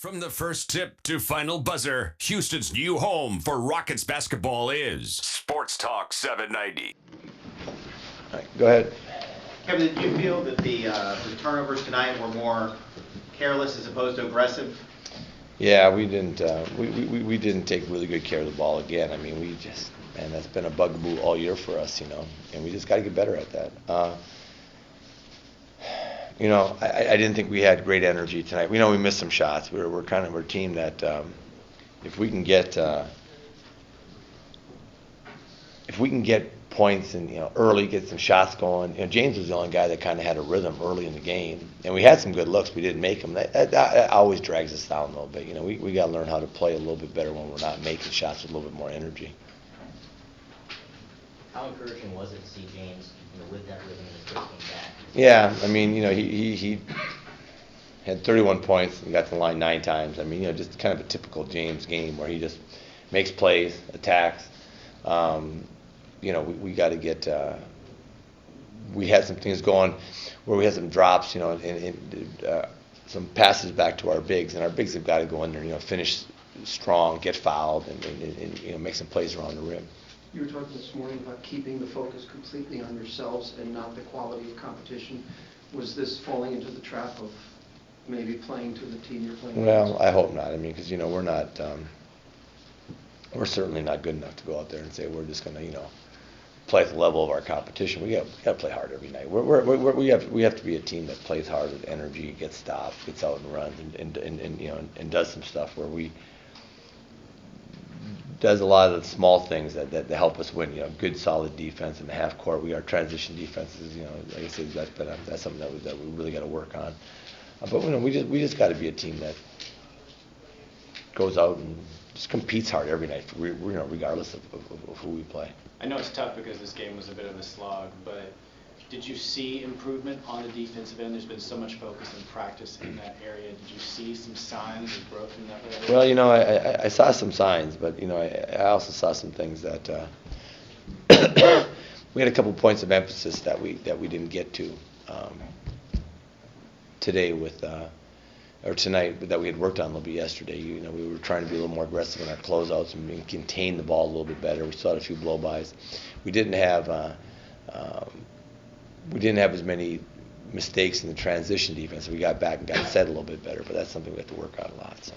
From the first tip to final buzzer, Houston's new home for Rockets basketball is Sports Talk 790. All right, go ahead. Kevin, did you feel that the turnovers tonight were more careless as opposed to aggressive? Yeah, we didn't. We didn't take really good care of the ball again. I mean, man, that's been a bugaboo all year for us, and we just got to get better at that. I didn't think we had great energy tonight. We know we missed some shots. We're kind of a team that if we can get points and early, get some shots going. James was the only guy that kind of had a rhythm early in the game, and we had some good looks. We didn't make them. That always drags us down a little bit. We got to learn how to play a little bit better when we're not making shots with a little bit more energy. How encouraging was it to see James, with that rhythm in his first game back? Yeah, I mean, he had 31 points and got to the line 9 times. I mean, just kind of a typical James game where he just makes plays, attacks. We got to get. We had some things going where we had some drops, and some passes back to our bigs, and our bigs have got to go in there, finish strong, get fouled, and make some plays around the rim. You were talking this morning about keeping the focus completely on yourselves and not the quality of competition. Was this falling into the trap of maybe playing to the team you're playing Well, against? I hope not. I mean, because we're not. We're certainly not good enough to go out there and say we're just going to, play at the level of our competition. We got to play hard every night. We have to be a team that plays hard with energy, gets stops, gets out and runs, and does some stuff where we does a lot of the small things that help us win. Good solid defense in the half court. We are transition defenses. Like I said, that's something that we really got to work on. But we just got to be a team that goes out and just competes hard every night, regardless of who we play. I know it's tough because this game was a bit of a slog, but did you see improvement on the defensive end? There's been so much focus and practice in that area. Did you see some signs of growth in that area? Well, I saw some signs, but I also saw some things that we had a couple points of emphasis that we didn't get to today or tonight, that we had worked on a little bit yesterday. We were trying to be a little more aggressive in our closeouts and contain the ball a little bit better. We saw a few blow-bys. We didn't have as many mistakes in the transition defense. We got back and got set a little bit better, but that's something we have to work on a lot. So.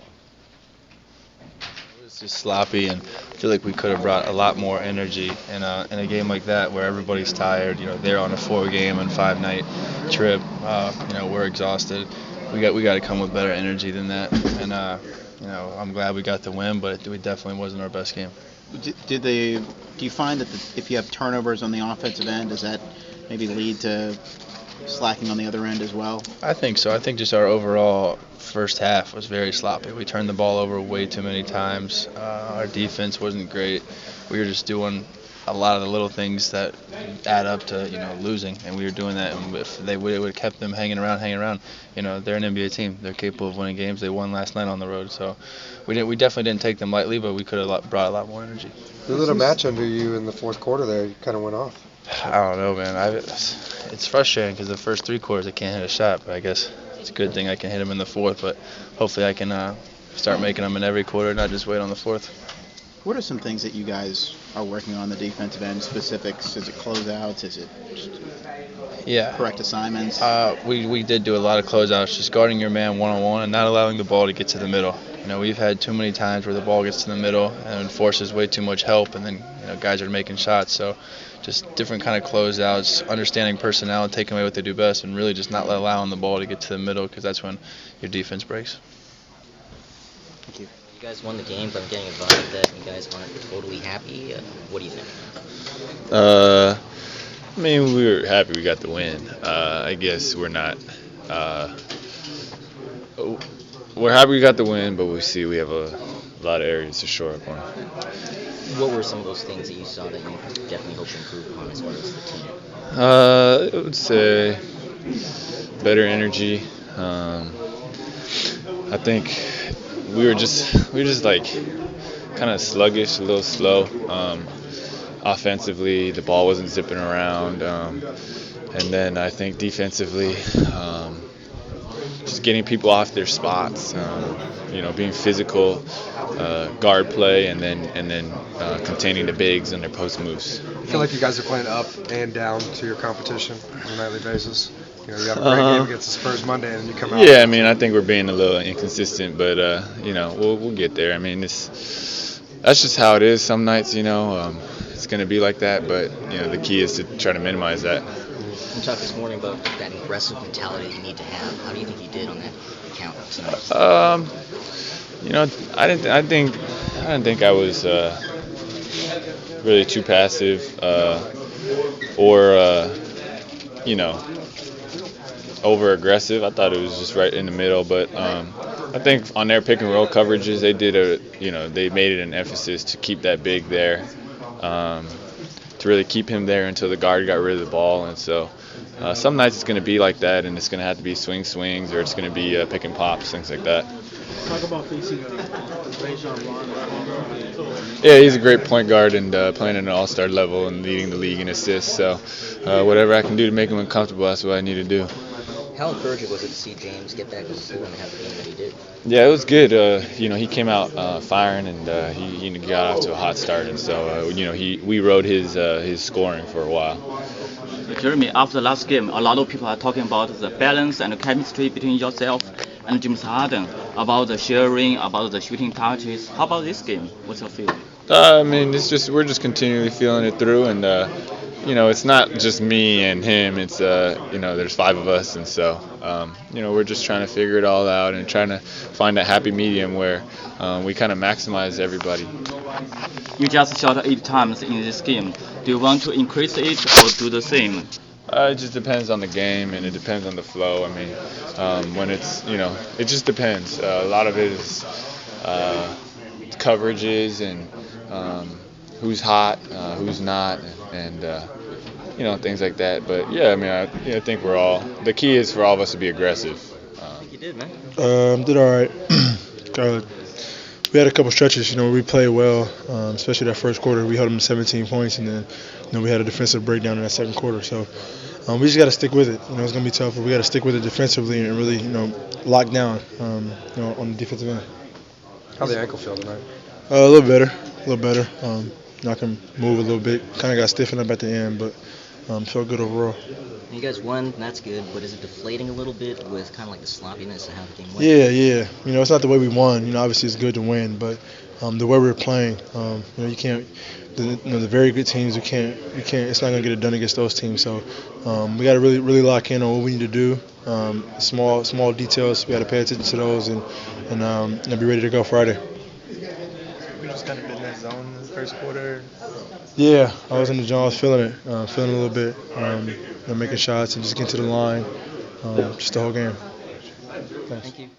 It was just sloppy, and I feel like we could have brought a lot more energy in a game like that where everybody's tired. They're on a 4-game and 5-night trip. We're exhausted. We got to come with better energy than that, and I'm glad we got the win, but it definitely wasn't our best game. Do you find that if you have turnovers on the offensive end, does that maybe lead to slacking on the other end as well? I think so. I think just our overall first half was very sloppy. We turned the ball over way too many times. Our defense wasn't great. We were just doing a lot of the little things that add up to losing, and we were doing that. And if they would have kept them hanging around, they're an NBA team. They're capable of winning games. They won last night on the road, so we definitely didn't take them lightly, but we could have brought a lot more energy. There was a match under you in the fourth quarter there. You kind of went off. I don't know, man. It's frustrating because the first 3 quarters I can't hit a shot, but I guess it's a good thing I can hit them in the fourth. But hopefully I can start making them in every quarter, not just wait on the fourth. What are some things that you guys are working on the defensive end? Specifics? Is it closeouts? Is it just correct assignments? We did do a lot of closeouts, just guarding your man one-on-one and not allowing the ball to get to the middle. We've had too many times where the ball gets to the middle and forces way too much help, and then guys are making shots. So just different kind of closeouts, understanding personnel, taking away what they do best, and really just not allowing the ball to get to the middle, because that's when your defense breaks. Thank you. You guys won the game, but I'm getting a vibe that you guys aren't totally happy. What do you think? We were happy we got the win. I guess we're not. We're happy we got the win, but we have a lot of areas to shore up on. What were some of those things that you saw that you definitely hope to improve upon as far as the team? I would say better energy. I think we were just like kind of sluggish, a little slow. Offensively, the ball wasn't zipping around, and then I think defensively, just getting people off their spots, being physical, guard play, and then containing the bigs and their post moves. I feel like you guys are playing up and down to your competition on a nightly basis. You have a great game against the Spurs Monday, and then you come out. Yeah, I mean, I think we're being a little inconsistent, but we'll get there. I mean, that's just how it is. Some nights, it's going to be like that, but the key is to try to minimize that. We talked this morning about that aggressive mentality you need to have. How do you think you did on that count tonight? I didn't think I was really too passive or over aggressive. I thought it was just right in the middle, but I think on their pick and roll coverages, they made it an emphasis to keep that big there, to really keep him there until the guard got rid of the ball. And so some nights it's going to be like that, and it's going to have to be swings, or it's going to be pick and pops, things like that. Talk about facing Yeah, he's a great point guard and playing at an all-star level and leading the league in assists. So whatever I can do to make him uncomfortable, that's what I need to do. How encouraging was it to see James get back on the floor and have the game that he did? Yeah, it was good. He came out firing, and he got off to a hot start. And so, we rode his scoring for a while. Jeremy, after the last game, a lot of people are talking about the balance and the chemistry between yourself and James Harden, about the sharing, about the shooting touches. How about this game? What's your feeling? We're just continually feeling it through, and it's not just me and him. It's there's 5 of us, and so we're just trying to figure it all out and trying to find a happy medium where we kind of maximize everybody. You just shot 8 times in this game. Do you want to increase it or do the same? It just depends on the game, and it depends on the flow. I mean, when it's it just depends. A lot of it is coverages and who's hot, who's not, and things like that. But yeah, I mean, I think the key is for all of us to be aggressive. I think you did, man. Did all right. We had a couple stretches, we played well, especially that first quarter. We held them to 17 points, and then we had a defensive breakdown in that second quarter. So we just got to stick with it. It's going to be tough, but we got to stick with it defensively and really, lock down, on the defensive end. How'd the ankle feel tonight? A little better. I can move a little bit. Kind of got stiffened up at the end, but felt good overall. You guys won, and that's good, but is it deflating a little bit with kind of like the sloppiness of how the game went? Yeah. It's not the way we won. Obviously it's good to win, but the way we're playing, you can't. The very good teams, you can't. It's not gonna get it done against those teams. So we got to really lock in on what we need to do. Small details. We got to pay attention to those and be ready to go Friday. We just kind of been in that zone in the first quarter. Yeah, I was in the zone. I was feeling it, feeling a little bit, making shots and just getting to the line, just the whole game. Thanks. Thank you.